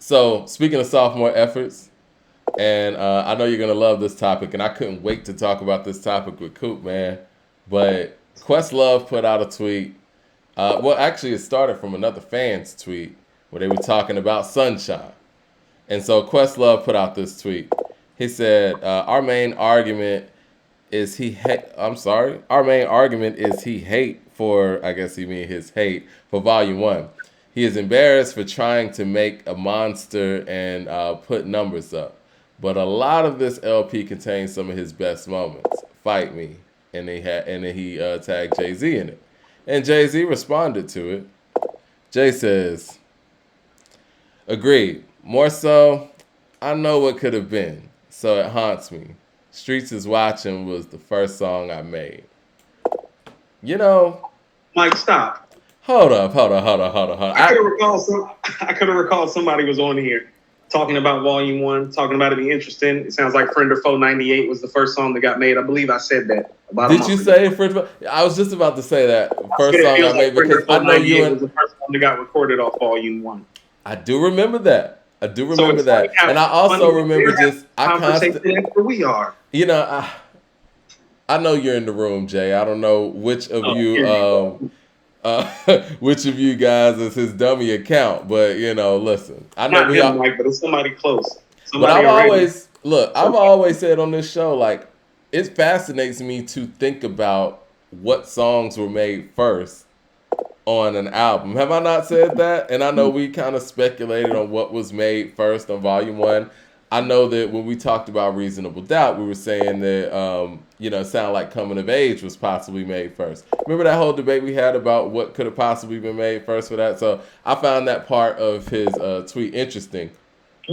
So speaking of sophomore efforts, and I know you're gonna love this topic, and I couldn't wait to talk about this topic with Coop, man. But Questlove put out a tweet. Well, actually, it started from another fan's tweet where they were talking about Sunshine. And so Questlove put out this tweet. He said, "Our main argument is he hate. I'm sorry. Our main argument is he hate for. I guess he mean his hate for Volume One. He is embarrassed for trying to make a monster and put numbers up. But a lot of this LP contains some of his best moments. Fight me, and then he tagged Jay Z in it, and Jay Z responded to it. Jay says, "Agreed. More so, I know what could have been, so it haunts me. Streets is Watching was the first song I made." You know, Mike, stop. hold up. I could have recalled somebody was on here talking about Volume One, talking about it being interesting. It sounds like Friend or Foe '98 was the first song that got made. I believe I said that about a Did month you ago. say first? I was just about to say that first It song feels I made like Friend or because Foe I know you '98 was and the first one that got recorded off Volume One. I do remember that. I do So remember it's funny that, how and I also funny remember we're having just a I constant. conversation after we are. You know, I know you're in the room, Jay. I don't know which of Oh, you here you go. uh, which of you guys is his dummy account, but listen, I know Not we him, all. Mike, but it's somebody close. But Somebody already. I've always said on this show, like, it fascinates me to think about what songs were made first on an album. Have I not said that? And I know we kind of speculated on what was made first on Volume One. I know that when we talked about Reasonable Doubt, we were saying that it sounded like Coming of Age was possibly made first. Remember that whole debate we had about what could have possibly been made first for that? So I found that part of his tweet interesting.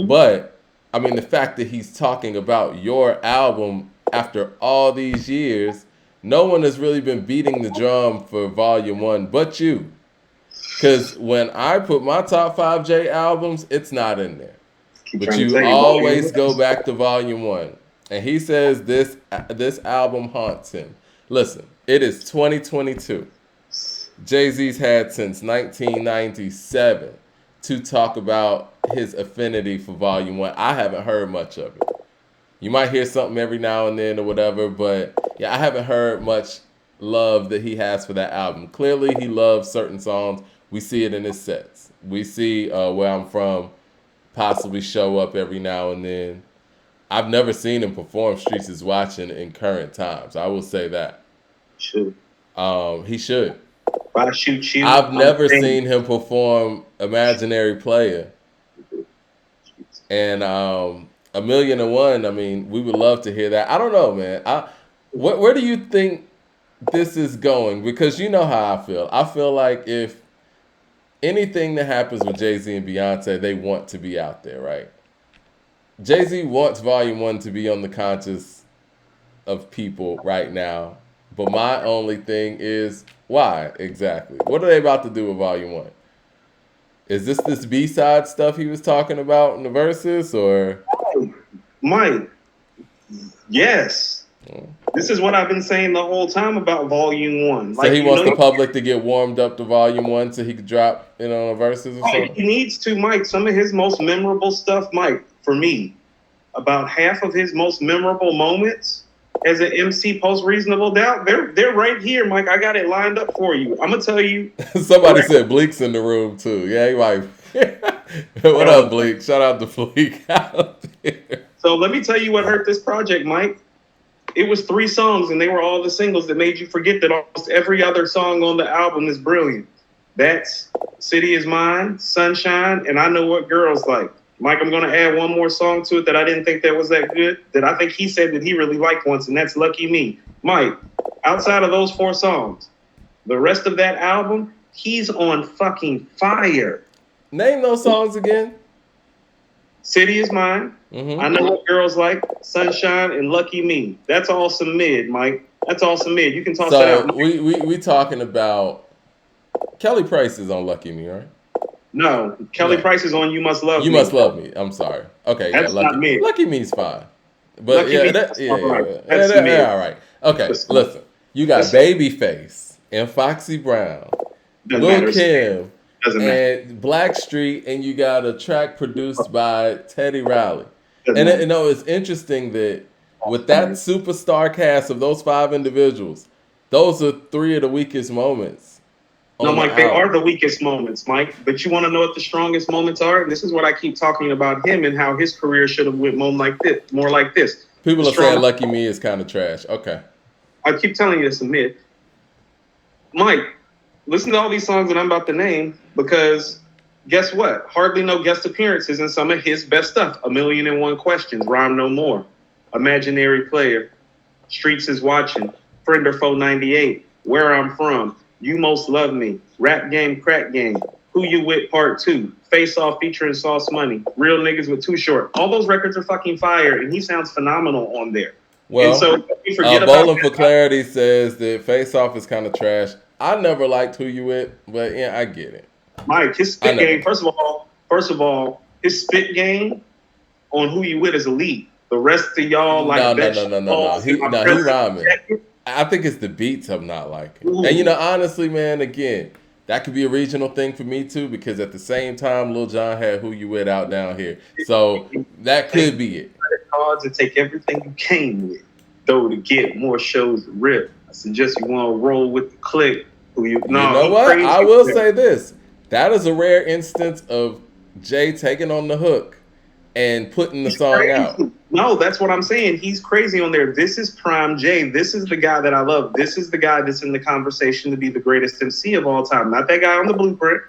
But I mean, the fact that he's talking about your album after all these years, no one has really been beating the drum for Volume One but you. Because when I put my top five J albums, it's not in there. Keep But trying to you tell you, Volume always One. go back to Volume One, and he says this album haunts him. Listen, it is 2022. Jay Z's had since 1997 to talk about his affinity for Volume One. I haven't heard much of it. You might hear something every now and then or whatever, but yeah, I haven't heard much love that he has for that album. Clearly, he loves certain songs. We see it in his sets. We see Where I'm From possibly show up every now and then. I've never seen him perform Streets is Watching in current times. I will say that. Shoot. He should. If I shoot you, I've I'm never saying. seen him perform Imaginary Player. And A Million and One, I mean, we would love to hear that. I don't know, man. Where do you think this is going? Because you know how I feel. I feel like if anything that happens with Jay-Z and Beyonce, they want to be out there, right? Jay-Z wants Volume 1 to be on the conscious of people right now. But my only thing is, why exactly? What are they about to do with Volume 1? Is this B-side stuff he was talking about in the verses, or? Mike, yes. This is what I've been saying the whole time about Volume One. So he wants the public to get warmed up to Volume 1 so he could drop, on the verses or something? He needs to, Mike. Some of his most memorable stuff, Mike, for me, about half of his most memorable moments as an MC post Reasonable Doubt, they're right here, Mike. I got it lined up for you. I'm gonna tell you. Somebody said Bleak's in the room too. Yeah, he might. What up, Bleak? Shout out to Bleak out there. So let me tell you what hurt this project, Mike. It was 3 songs, and they were all the singles that made you forget that almost every other song on the album is brilliant. That's City Is Mine, Sunshine, and I Know What Girls Like. Mike, I'm going to add one more song to it that I didn't think that was that good, that I think he said that he really liked once, and that's Lucky Me. Mike, outside of those 4 songs, the rest of that album, he's on fucking fire. Name those songs again. City Is Mine, I Know What Girls Like, Sunshine, and Lucky Me. That's all some mid, Mike. That's all some mid. You can toss that out. So we talking about Kelly Price is on Lucky Me, right? No, Kelly Price is on You Must Love Me. You Must love me. I'm sorry. Okay, That's Lucky, not me. Lucky Me's fine. But Lucky Me, that's all right. That's me. all right. Okay, listen. You got Babyface and Foxy Brown, Doesn't Lil matter. Kim, Doesn't matter. and Blackstreet, and you got a track produced by Teddy Riley. Doesn't And matter. it's interesting that with that superstar cast of those five individuals, those are three of the weakest moments No, on the Mike, they are album. the weakest moments, Mike. But you want to know what the strongest moments are? And this is what I keep talking about him and how his career should have went more like this. The People are saying strong. Lucky Me is kind of trash. Okay. I keep telling you it's a myth. Mike, listen to all these songs that I'm about to name because guess what? Hardly no guest appearances in some of his best stuff. A Million and One Questions, Rhyme No More, Imaginary Player, Streets is Watching, Friend or Foe 98, Where I'm From, You Most Love Me, Rap Game, Crack Game, Who You With Part 2, Face Off featuring Sauce Money, Real Niggas with Too Short. All those records are fucking fire, and he sounds phenomenal on there. And Well, so we forget about Bowling for that. Clarity says that Face Off is kind of trash. I never liked Who You With, but yeah, I get it. Mike, his I spit never game, first of all, his spit game on Who You With is elite. The rest of y'all No, like no, no, no, no, no. vegetables in He my no, he present rhyming. jacket. I think it's the beats I'm not liking. And Ooh. honestly, man, again, that could be a regional thing for me too, because at the same time, Lil Jon had Who You With out down here. So that Take could be it. credit cards and take everything you came with, though, to get more shows to rip. I suggest you want to roll with the click. You know He what? crazy. I will say this. That is a rare instance of Jay taking on the hook and putting the He's song out. crazy. No, that's what I'm saying. He's crazy on there. This is Prime J. This is the guy that I love. This is the guy that's in the conversation to be the greatest MC of all time. Not that guy on the blueprint.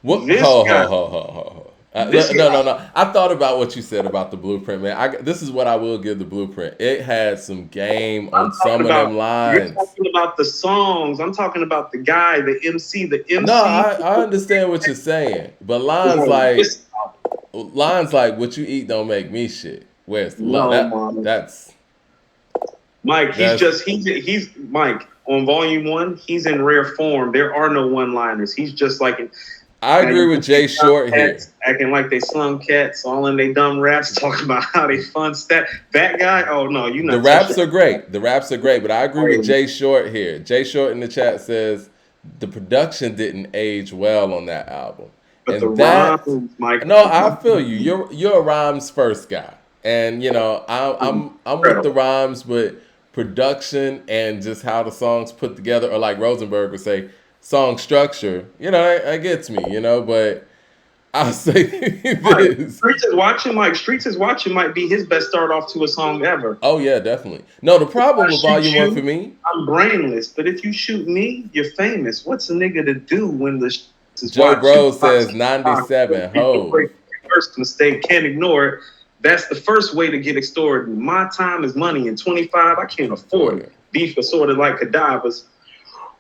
What? This Ho, guy. ho, ho, ho, ho, ho. This No, guy. no, no. I thought about what you said about the blueprint, man. This is what I will give the blueprint. It had some game I'm on some talking of them about. You're lines. talking about the songs. I'm talking about the guy, the MC. The No, MC. I understand what you're saying, but lines like "What you eat don't make me shit." Where's the love? No, mama. That's Mike, that's. he's Mike on volume one. He's in rare form. There are no one-liners. He's just like I now agree you with Jay Short here. cats acting like they slum cats, all in they dumb raps, talking about how they fun stat. That guy, oh no, you The not raps touching. are great. The raps are great, but I agree with Jay Short here. Jay Short in the chat says the production didn't age well on that album, But the and that rhymes, Mike, no, I feel you. You're a rhymes first guy, and I'm with the incredible. rhymes, but production and just how the songs put together, or like Rosenberg would say, song structure. That gets me. But I'll say this. Streets is watching might be his best start off to a song ever. Oh yeah, definitely. No, the problem I with shoot Volume One for you, me. I'm brainless. But if you shoot me, you're famous. What's a nigga to do when the is Joe watching? Bro says 97 Hove. First mistake, can't ignore it. That's the first way to get extorted. My time is money, and 25, I can't afford it. Beef assorted like cadavers.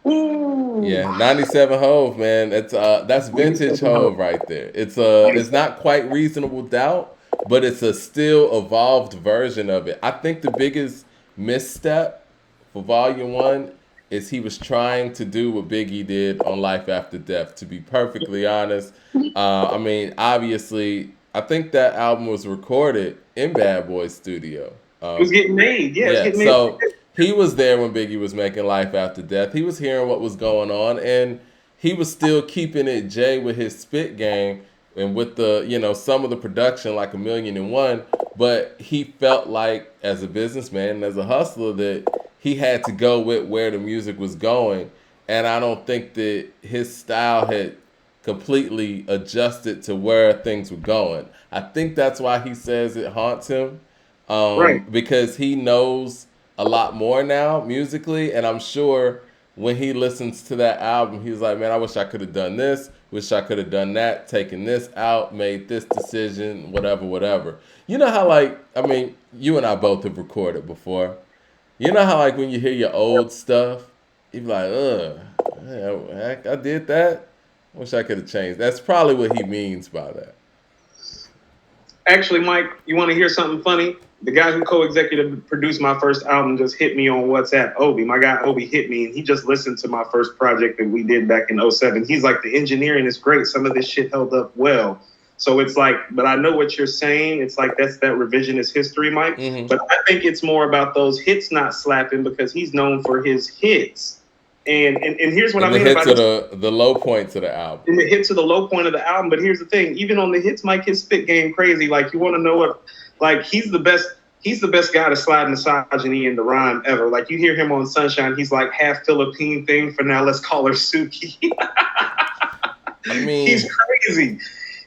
Ooh. Yeah, 97 Hove, man. That's vintage Hove right there. It's not quite Reasonable Doubt, but it's a still evolved version of it. I think the biggest misstep for Volume 1 is he was trying to do what Biggie did on Life After Death, to be perfectly honest. I mean, obviously, I think that album was recorded in Bad Boy's studio. It was getting made. Yeah, it's Yeah, getting made. so he was there when Biggie was making Life After Death. He was hearing what was going on, and he was still keeping it Jay with his spit game and with some of the production like A Million and One. But he felt like, as a businessman and as a hustler, that he had to go with where the music was going. And I don't think that his style had completely adjusted to where things were going. I think that's why he says it haunts him, Right. because he knows a lot more now musically, and I'm sure when he listens to that album, he's like, man, I wish I could have done this, wish I could have done that, taken this out, made this decision, whatever. You know how, like, I mean, you and I both have recorded before. You know how, like, when you hear your old stuff, you be like, ugh, heck, I did that. Wish I could have changed. That's probably what he means by that. Actually, Mike, you want to hear something funny? The guy who co-executive produced my first album just hit me on WhatsApp. Obi, my guy Obi hit me, and he just listened to my first project that we did back in '07. He's like, the engineering is great. Some of this shit held up well. So it's like, but I know what you're saying. It's like that's that revisionist history, Mike. Mm-hmm. But I think it's more about those hits not slapping because he's known for his hits. And here's what I And the mean hits about are this. the low points of the album. And the hits are the low point of the album. But here's the thing: even on the hits, Mike, his spit game crazy. Like you want to know what? Like he's the best. He's the best guy to slide misogyny in the rhyme ever. Like you hear him on Sunshine, he's like half Philippine thing for now. Let's call her Suki. I mean, He's crazy.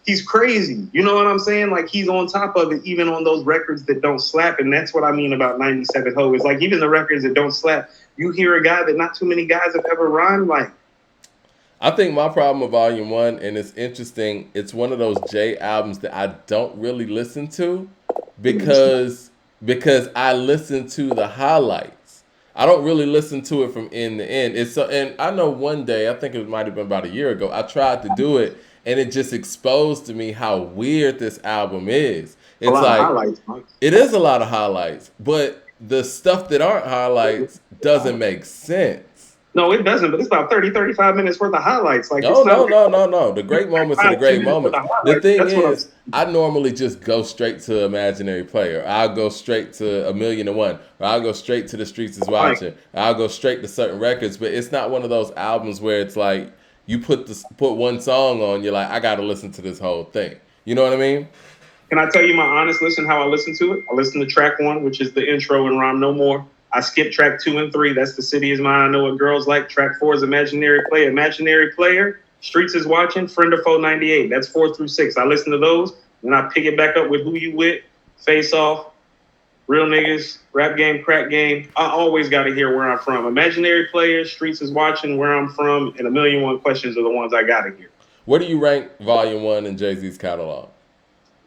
He's crazy. You know what I'm saying? Like he's on top of it, even on those records that don't slap. And that's what I mean about 97 Ho. It's like even the records that don't slap, you hear a guy that not too many guys have ever rhymed like. I think my problem with Volume 1, and it's interesting, it's one of those J albums that I don't really listen to because I listen to the highlights. I don't really listen to it from end to end. And I know one day, I think it might have been about a year ago, I tried to do it, and it just exposed to me how weird this album is. A It's lot of like highlights, Mike. it is a lot of highlights, but the stuff that aren't highlights doesn't make sense. No, it doesn't, but it's about 30, 35 minutes worth of highlights. Like No, it's not no, like no, no, no. The great moments are the 5, 10 great minutes worth moments. of The highlights. thing That's what I'm is, I normally just go straight to Imaginary Player. I'll go straight to A Million and One, or I'll go straight to The Streets is like. Watching. I'll go straight to certain records, but it's not one of those albums where it's like you put one song on, you're like, I got to listen to this whole thing. You know what I mean? Can I tell you my honest listen how I listen to it? I listen to track 1, which is the intro and Rhyme No More. I skip track 2 and 3. That's The City Is Mine. I Know What Girls Like. Track 4 is Imaginary Player. Imaginary Player. Streets Is Watching. Friend of Foe 98. That's 4 through 6. I listen to those. Then I pick it back up with Who You With, Face Off, Real Niggas, Rap Game, Crack Game. I always got to hear where I'm from. Imaginary Player, Streets Is Watching, Where I'm From, and A Million One Questions are the ones I got to hear. Where do you rank Volume 1 in Jay-Z's catalog?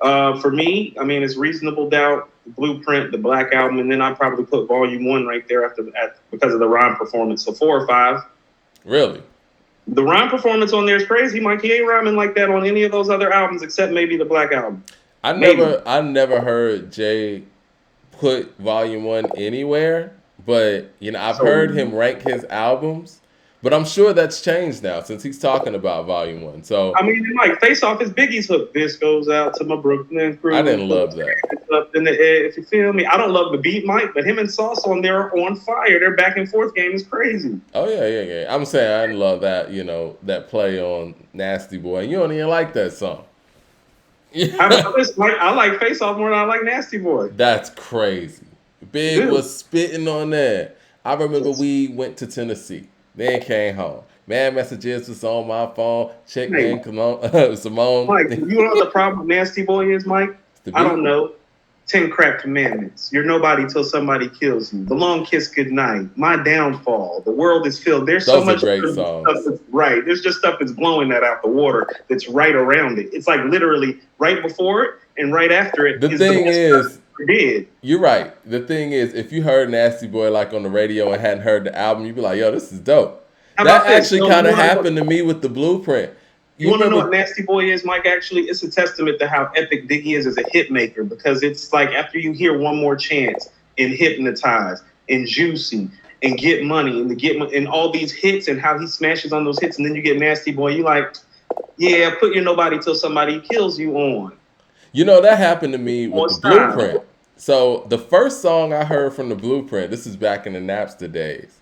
For me, I mean, it's Reasonable Doubt, Blueprint, the Black Album, and then I'd probably put Volume 1 right there because of the rhyme performance. So 4 or 5. Really? The rhyme performance on there is crazy, Mike. He ain't rhyming like that on any of those other albums except maybe the Black Album. I never heard Jay put Volume 1 anywhere, but I've heard him rank his albums. But I'm sure that's changed now since he's talking about Volume 1. So I mean, like Face Off is Biggie's hook. This goes out to my Brooklyn crew. I didn't love that. It's up in the air, if you feel me. I don't love the beat, Mike, but him and Sauce on there are on fire. Their back and forth game is crazy. Oh yeah. I'm saying I didn't love that, that play on Nasty Boy. You don't even like that song. I like Face Off more than I like Nasty Boy. That's crazy. Big was spitting on that. I remember we went to Tennessee. Then came home. Man, messages was on my phone. Check man, come on, Simone. Mike, you know what the problem with Nasty Boy is, Mike? I don't know. 10 Crack Commandments. You're nobody till somebody kills you. The Long Kiss Goodnight. My Downfall. The World is Filled. There's so much great songs. Stuff that's right. There's just stuff that's blowing that out the water that's right around it. It's like literally right before it and right after it. The thing is, did. You're right. The thing is, if you heard Nasty Boy like on the radio and hadn't heard the album, you'd be like, yo, this is dope. That actually kind of happened to me with the Blueprint. You want to know what Nasty Boy is, Mike? Actually, it's a testament to how epic Diggy is as a hit maker, because it's like after you hear One More Chance and Hypnotize and Juicy and Get Money and all these hits and how he smashes on those hits, and then you get Nasty Boy, you like, yeah, put your Nobody Till Somebody Kills You on. That happened to me with the Blueprint. So the first song I heard from the Blueprint, this is back in the Napster days,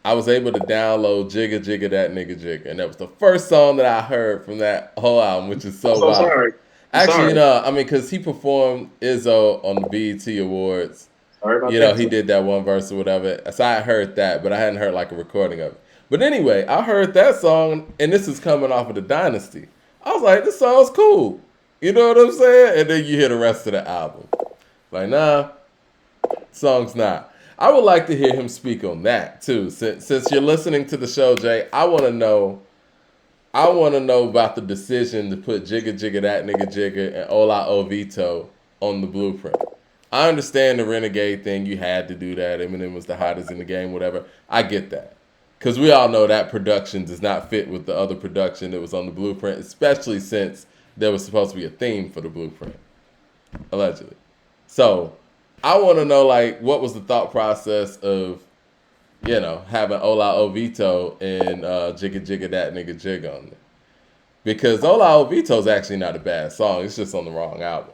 I was able to download Jigga Jigga That Nigga Jigga, and that was the first song that I heard from that whole album, which is so wild. Sorry. Actually, because he performed Izzo on the BET Awards. Sorry about that. He did that one verse or whatever. So I heard that, but I hadn't heard like a recording of it. But anyway, I heard that song, and this is coming off of the Dynasty. I was like, this song's cool. You know what I'm saying? And then you hear the rest of the album. Like, nah, song's not. I would like to hear him speak on that too. Since you're listening to the show, Jay, I want to know about the decision to put Jigga Jigga That Nigga Jigga and Ola Ovito on the Blueprint. I understand the Renegade thing. You had to do that. Eminem was the hottest in the game, whatever. I get that. Because we all know that production does not fit with the other production that was on the Blueprint, especially since there was supposed to be a theme for the Blueprint, allegedly. So I want to know, like, what was the thought process of, having Ola Ovito and Jigga Jigga That Nigga Jigga on there? Because Ola Ovito's actually not a bad song. It's just on the wrong album.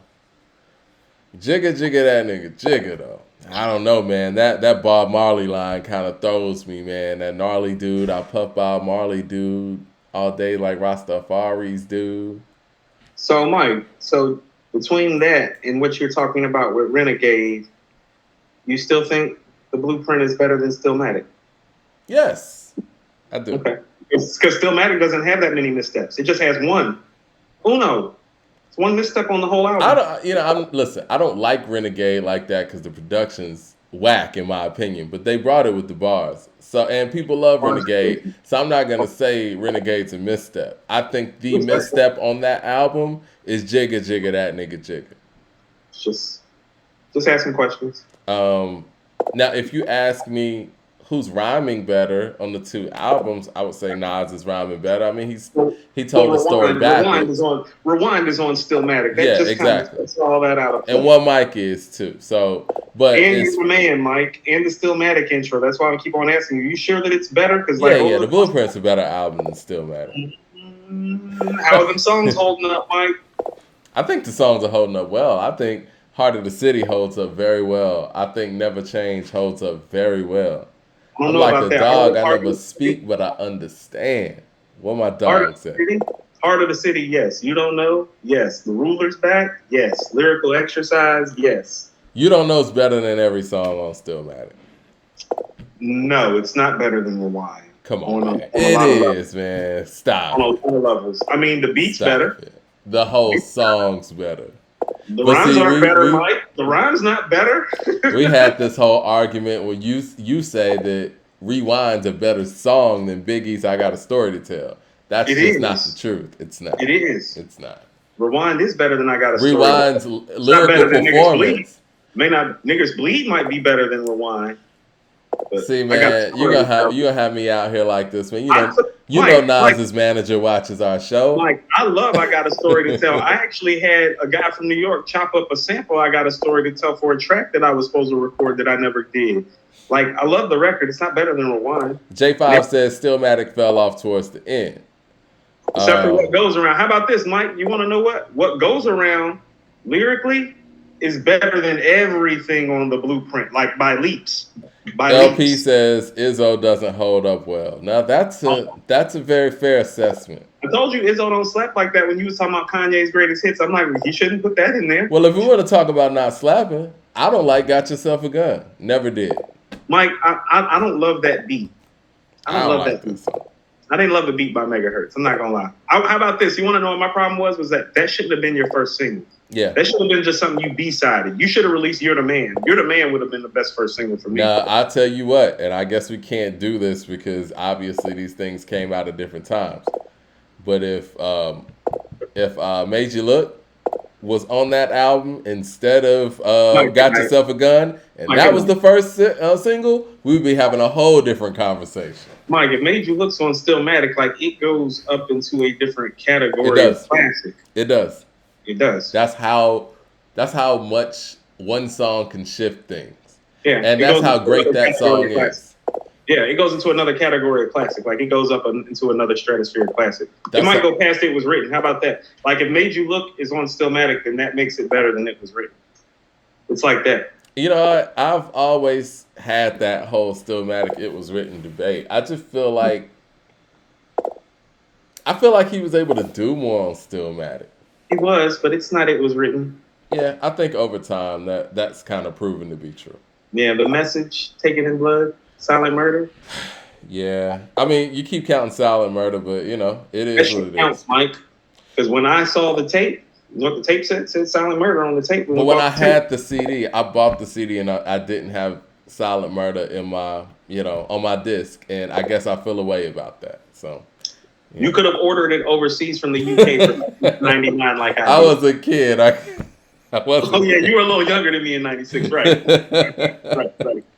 Jigga jigga that nigga jigga though. I don't know, man. That Bob Marley line kind of throws me, man. That gnarly dude, I puff Bob Marley dude all day like Rastafari's dude. So, Mike, so between that and what you're talking about with Renegade, you still think the Blueprint is better than Stillmatic? Yes, I do. Okay. Because Stillmatic doesn't have that many missteps. It just has one. Uno. It's one misstep on the whole album. I don't like Renegade like that because the production's whack in my opinion. But they brought it with the bars. So and people love Renegade. So I'm not gonna say Renegade's a misstep. I think the misstep on that album is Jigga Jigga That Nigga Jigga. Just asking questions. Now if you ask me who's rhyming better on the two albums, I would say Nas is rhyming better. I mean, he told the story backwards. Rewind is on Stillmatic. That Yeah, just exactly. Kind of all that out of and One Mic is too. So, but and you're the man, Mike, and the Stillmatic intro. That's why I keep on asking you. You sure that it's better? Because the Blueprint's a better album than Stillmatic. How are them songs holding up, Mike? I think the songs are holding up well. I think Heart of the City holds up very well. I think Never Change holds up very well. I'm like a dog. I never speak, but I understand. What my dog said. Heart of the City, yes. You Don't Know, yes. The Ruler's Back, yes. Lyrical Exercise, yes. You Don't Know is better than every song on Stillmatic. No, it's not better than Rewind. Come on, man. It is, man. Stop. On all levels. I mean, the beat's better. It. The whole song's better. The rhymes aren't better, Mike. The rhyme's not better. We had this whole argument where you say that Rewind's a better song than Biggie's I Got a Story to Tell. That's just not the truth. It's not. It is. It's not. Rewind is better than I Got a Story. Rewind's lyrical performance. Niggas Bleed might be better than Rewind. See, man, you're gonna have me out here like this, man. You know Nas's manager watches our show. Like, I love I Got a Story to Tell. I actually had a guy from New York chop up a sample I Got a Story to Tell for a track that I was supposed to record that I never did. Like, I love the record. It's not better than Rewind. J5 says Stillmatic fell off towards the end. Except for What Goes Around. How about this, Mike? You want to know what? What Goes Around, lyrically, is better than everything on the Blueprint, like by leaps. LP says Izzo doesn't hold up well. Now that's a very fair assessment. I told you Izzo don't slap like that when you was talking about Kanye's greatest hits. I'm like, he shouldn't put that in there. Well, if we want to talk about not slapping, I don't like Got Yourself a Gun. Never did. Mike, I don't love that beat. I don't love like that beat. I didn't love the beat by Megahertz. I'm not gonna lie. How about this? You want to know what my problem was? Was that shouldn't have been your first single. Yeah. That should have been just something you B-sided. You should have released You're the Man. You're the Man would have been the best first single for me. Now, I'll tell you what, and I guess we can't do this because obviously these things came out at different times. But if Made You Look was on that album instead of Got Yourself a Gun, and that was the first single, we'd be having a whole different conversation. Mike, it Made You Look on Stillmatic, like it goes up into a different category of classic. It does. It does. That's how much one song can shift things. Yeah, and that's how great that song is. Yeah, it goes into another category of classic. Like it goes up into another stratosphere of classic. It might go past It Was Written. How about that? Like if Made You Look is on Stillmatic, then that makes it better than It Was Written. It's like that. You know, I've always had that whole Stillmatic It Was Written debate. I just feel like he was able to do more on Stillmatic. He was, but it's not It Was Written. Yeah, I think over time that's kind of proven to be true. Yeah, the Message, Taken in Blood, Silent Murder. Yeah, I mean, you keep counting Silent Murder, but you know it is what it counts, Mike. Because when I saw the tape, what the tape said Silent Murder on the tape. But when I had the CD, I bought the CD and I didn't have Silent Murder in my on my disc, and I guess I feel a way about that. So. Yeah. You could have ordered it overseas from the UK for $99 like I was a kid. I wasn't. Oh, yeah, you were a little younger than me in 96, right. right.